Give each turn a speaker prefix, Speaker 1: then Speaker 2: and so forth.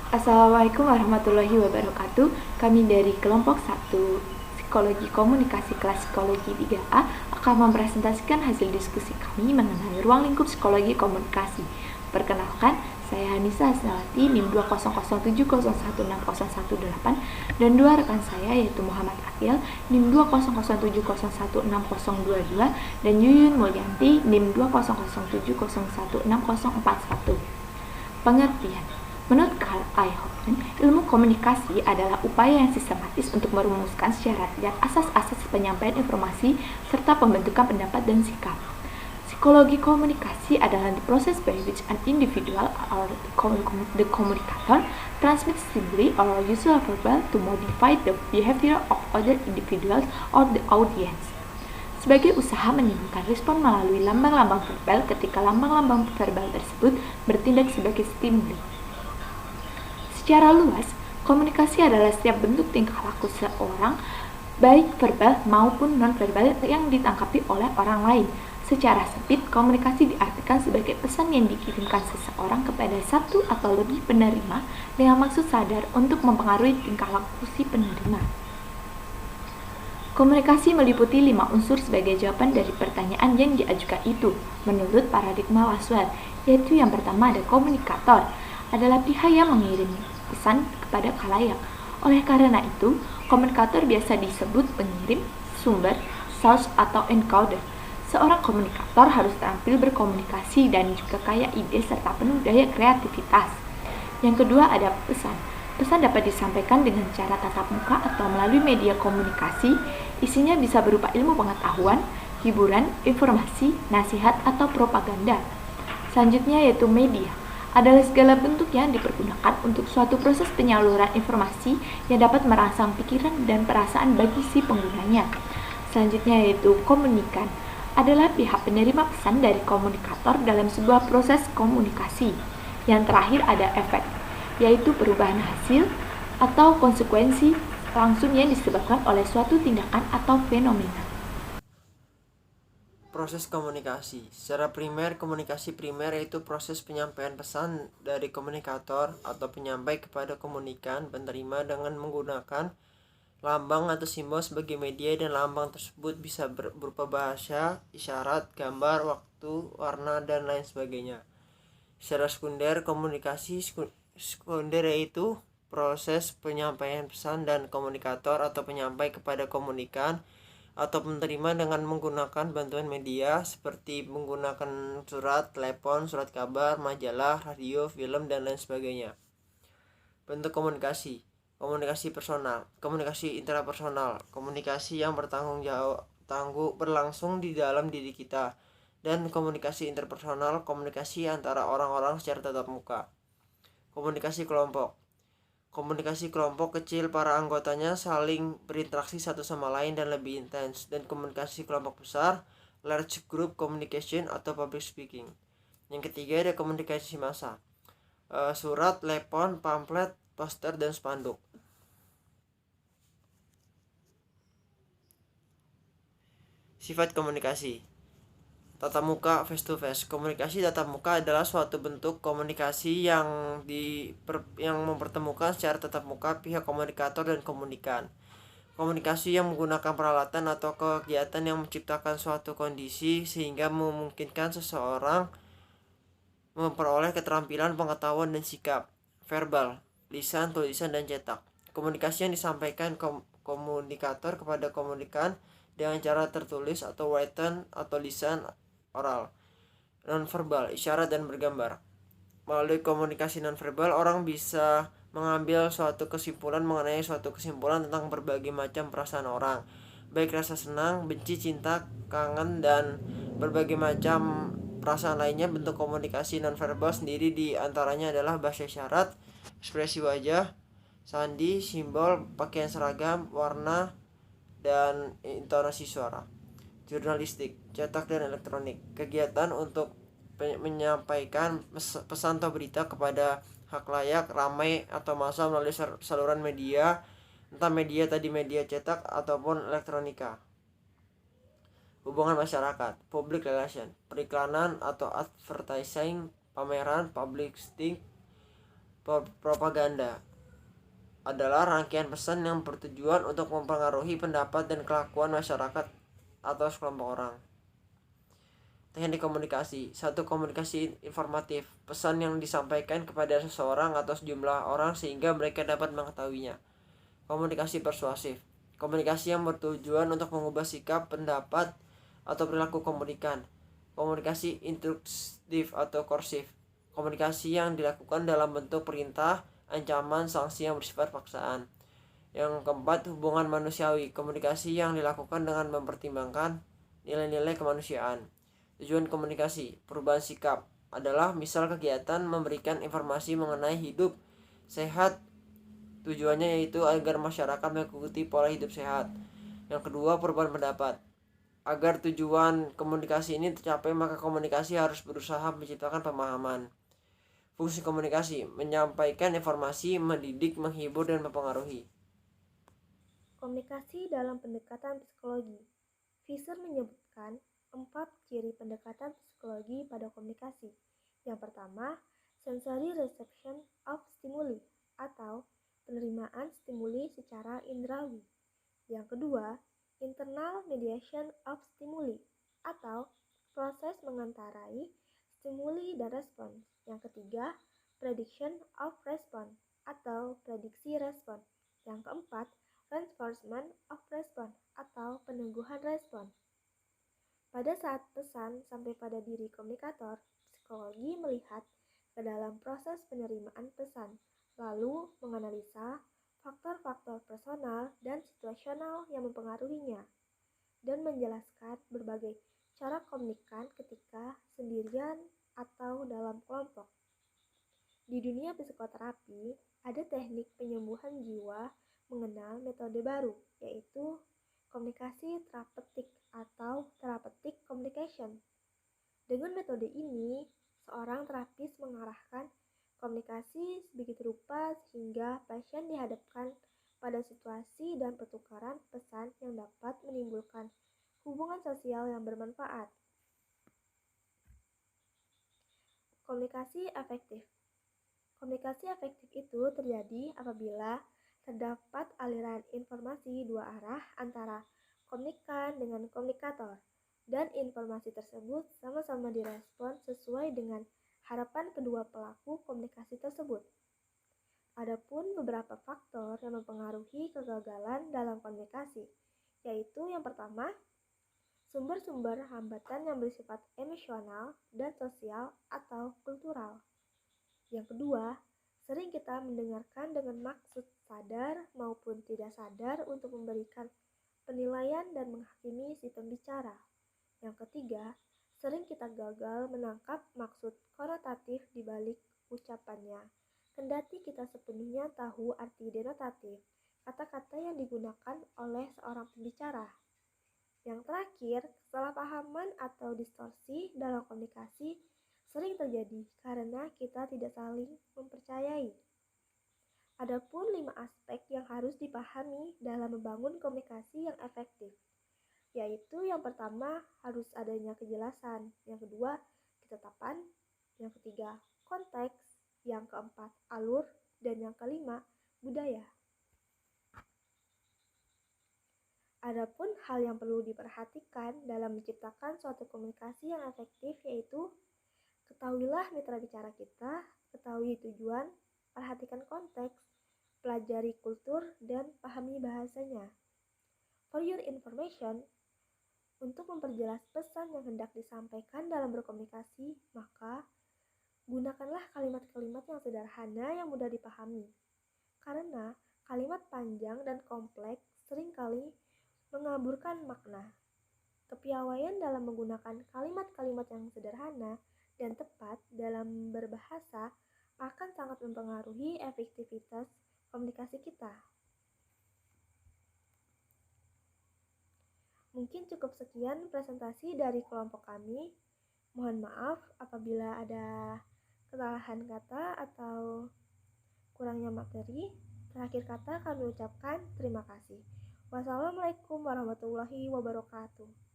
Speaker 1: Assalamualaikum warahmatullahi wabarakatuh. Kami dari kelompok 1 Psikologi Komunikasi kelas Psikologi 3A akan mempresentasikan hasil diskusi kami mengenai ruang lingkup psikologi komunikasi. Perkenalkan, saya Hanisa Hasnawati, NIM 20070160118, dan dua rekan saya yaitu Muhammad Akil, NIM 20070161022, dan Yuyun Mulyanti, NIM 20070161041. Pengertian. Menurut Carl I. Hoffman, ilmu komunikasi adalah upaya yang sistematis untuk merumuskan secara tegas asas-asas penyampaian informasi serta pembentukan pendapat dan sikap. Psikologi komunikasi adalah the process by which an individual or the communicator transmits stimuli or usual verbal to modify the behavior of other individuals or the audience. Sebagai usaha menimbulkan respon melalui lambang-lambang verbal ketika lambang-lambang verbal tersebut bertindak sebagai stimuli. Secara luas, komunikasi adalah setiap bentuk tingkah laku seorang, baik verbal maupun non-verbal yang ditangkapi oleh orang lain. Secara sempit, komunikasi diartikan sebagai pesan yang dikirimkan seseorang kepada satu atau lebih penerima dengan maksud sadar untuk mempengaruhi tingkah laku si penerima. Komunikasi meliputi 5 unsur sebagai jawaban dari pertanyaan yang diajukan itu, menurut paradigma Laswell, yaitu yang pertama ada komunikator, adalah pihak yang mengirim pesan kepada khalayak. Oleh karena itu, komunikator biasa disebut pengirim, sumber, source, atau encoder. Seorang komunikator harus terampil berkomunikasi dan juga kaya ide serta penuh daya kreativitas. Yang kedua ada pesan. Pesan dapat disampaikan dengan cara tatap muka atau melalui media komunikasi. Isinya bisa berupa ilmu pengetahuan, hiburan, informasi, nasihat, atau propaganda. Selanjutnya yaitu media. Adalah segala bentuk yang dipergunakan untuk suatu proses penyaluran informasi yang dapat merangsang pikiran dan perasaan bagi si penggunanya. Selanjutnya yaitu komunikan. Adalah pihak penerima pesan dari komunikator dalam sebuah proses komunikasi. Yang terakhir ada efek, yaitu perubahan hasil atau konsekuensi langsung yang disebabkan oleh suatu tindakan atau fenomena.
Speaker 2: Proses komunikasi. Secara primer, komunikasi primer yaitu proses penyampaian pesan dari komunikator atau penyampai kepada komunikan penerima dengan menggunakan lambang atau simbol sebagai media, dan lambang tersebut bisa berupa bahasa, isyarat, gambar, waktu, warna, dan lain sebagainya. Secara sekunder, komunikasi sekunder yaitu proses penyampaian pesan dan komunikator atau penyampai kepada komunikan atau penerima dengan menggunakan bantuan media seperti menggunakan surat, telepon, surat kabar, majalah, radio, film, dan lain sebagainya. Bentuk komunikasi. Komunikasi personal, komunikasi intrapersonal, komunikasi yang berlangsung di dalam diri kita. Dan komunikasi interpersonal, komunikasi antara orang-orang secara tatap muka. Komunikasi kelompok. Komunikasi kelompok kecil, para anggotanya saling berinteraksi satu sama lain dan lebih intens. Dan komunikasi kelompok besar, large group communication atau public speaking. Yang ketiga ada komunikasi massa, surat, telepon, pamflet, poster, dan spanduk. Sifat komunikasi. Tatap muka, face to face. Komunikasi tatap muka adalah suatu bentuk komunikasi yang mempertemukan secara tatap muka pihak komunikator dan komunikan. Komunikasi yang menggunakan peralatan atau kegiatan yang menciptakan suatu kondisi sehingga memungkinkan seseorang memperoleh keterampilan, pengetahuan, dan sikap verbal, lisan, tulisan, dan cetak. Komunikasi yang disampaikan komunikator kepada komunikan dengan cara tertulis atau written atau lisan, oral. Nonverbal, isyarat, dan bergambar. Melalui komunikasi nonverbal, orang bisa mengambil suatu kesimpulan mengenai suatu kesimpulan tentang berbagai macam perasaan orang, baik rasa senang, benci, cinta, kangen, dan berbagai macam perasaan lainnya. Bentuk komunikasi nonverbal sendiri di antaranya adalah bahasa isyarat, ekspresi wajah, sandi, simbol, pakaian seragam, warna, dan intonasi suara. Jurnalistik, cetak, dan elektronik. Kegiatan untuk menyampaikan pesan atau berita kepada halayak ramai atau massal melalui saluran media, entah media cetak ataupun elektronika. Hubungan masyarakat, public relation, periklanan atau advertising, pameran, publicity, Propaganda adalah rangkaian pesan yang bertujuan untuk mempengaruhi pendapat dan kelakuan masyarakat atau sekelompok orang. Teknik komunikasi. Satu, komunikasi informatif. Pesan yang disampaikan kepada seseorang atau sejumlah orang sehingga mereka dapat mengetahuinya. Komunikasi persuasif. Komunikasi yang bertujuan untuk mengubah sikap, pendapat, atau perilaku komunikan. Komunikasi instruktif atau korsif. Komunikasi yang dilakukan dalam bentuk perintah, ancaman, sanksi yang bersifat paksaan. Yang keempat, hubungan manusiawi. Komunikasi yang dilakukan dengan mempertimbangkan nilai-nilai kemanusiaan. Tujuan komunikasi, perubahan sikap adalah misal kegiatan memberikan informasi mengenai hidup sehat. Tujuannya yaitu agar masyarakat mengikuti pola hidup sehat. Yang kedua, perubahan pendapat. Agar tujuan komunikasi ini tercapai, maka komunikasi harus berusaha menciptakan pemahaman. Fungsi komunikasi, menyampaikan informasi, mendidik, menghibur, dan mempengaruhi.
Speaker 3: Komunikasi dalam pendekatan psikologi. Fisher menyebutkan 4 ciri pendekatan psikologi pada komunikasi. Yang pertama, sensory reception of stimuli atau penerimaan stimuli secara indrawi. Yang kedua, internal mediation of stimuli atau proses mengantarai stimuli dan respon. Yang ketiga, prediction of response atau prediksi respon. Yang keempat, reinforcement of response atau peneguhan respon. Pada saat pesan sampai pada diri komunikator, psikologi melihat ke dalam proses penerimaan pesan, lalu menganalisa faktor-faktor personal dan situasional yang mempengaruhinya, dan menjelaskan berbagai cara komunikan ketika sendirian atau dalam kelompok. Di dunia psikoterapi, ada teknik penyembuhan jiwa mengenal metode baru, yaitu komunikasi terapeutik atau therapeutic communication. Dengan metode ini, seorang terapis mengarahkan komunikasi sebegitu rupa sehingga pasien dihadapkan pada situasi dan pertukaran pesan yang dapat menimbulkan hubungan sosial yang bermanfaat. Komunikasi efektif. Komunikasi efektif itu terjadi apabila terdapat aliran informasi dua arah antara komunikan dengan komunikator, dan informasi tersebut sama-sama direspon sesuai dengan harapan kedua pelaku komunikasi tersebut. Adapun beberapa faktor yang mempengaruhi kegagalan dalam komunikasi, yaitu yang pertama, sumber-sumber hambatan yang bersifat emosional dan sosial atau kultural. Yang kedua, sering kita mendengarkan dengan maksud sadar maupun tidak sadar untuk memberikan penilaian dan menghakimi si pembicara. Yang ketiga, sering kita gagal menangkap maksud konotatif di balik ucapannya, kendati kita sepenuhnya tahu arti denotatif kata-kata yang digunakan oleh seorang pembicara. Yang terakhir, kesalahpahaman atau distorsi dalam komunikasi sering terjadi karena kita tidak saling mempercayai. Adapun 5 aspek yang harus dipahami dalam membangun komunikasi yang efektif, yaitu yang pertama harus adanya kejelasan, yang kedua ketetapan, yang ketiga konteks, yang keempat alur, dan yang kelima budaya. Adapun hal yang perlu diperhatikan dalam menciptakan suatu komunikasi yang efektif yaitu ketahuilah mitra bicara kita, ketahui tujuan, perhatikan konteks, pelajari kultur, dan pahami bahasanya. For your information, untuk memperjelas pesan yang hendak disampaikan dalam berkomunikasi, maka gunakanlah kalimat-kalimat yang sederhana yang mudah dipahami. Karena kalimat panjang dan kompleks seringkali mengaburkan makna. Kepiawaian dalam menggunakan kalimat-kalimat yang sederhana dan tepat dalam berbahasa akan sangat mempengaruhi efektivitas komunikasi kita. Mungkin cukup sekian presentasi dari kelompok kami. Mohon maaf apabila ada kesalahan kata atau kurangnya materi. Terakhir kata kami ucapkan terima kasih. Wassalamualaikum warahmatullahi wabarakatuh.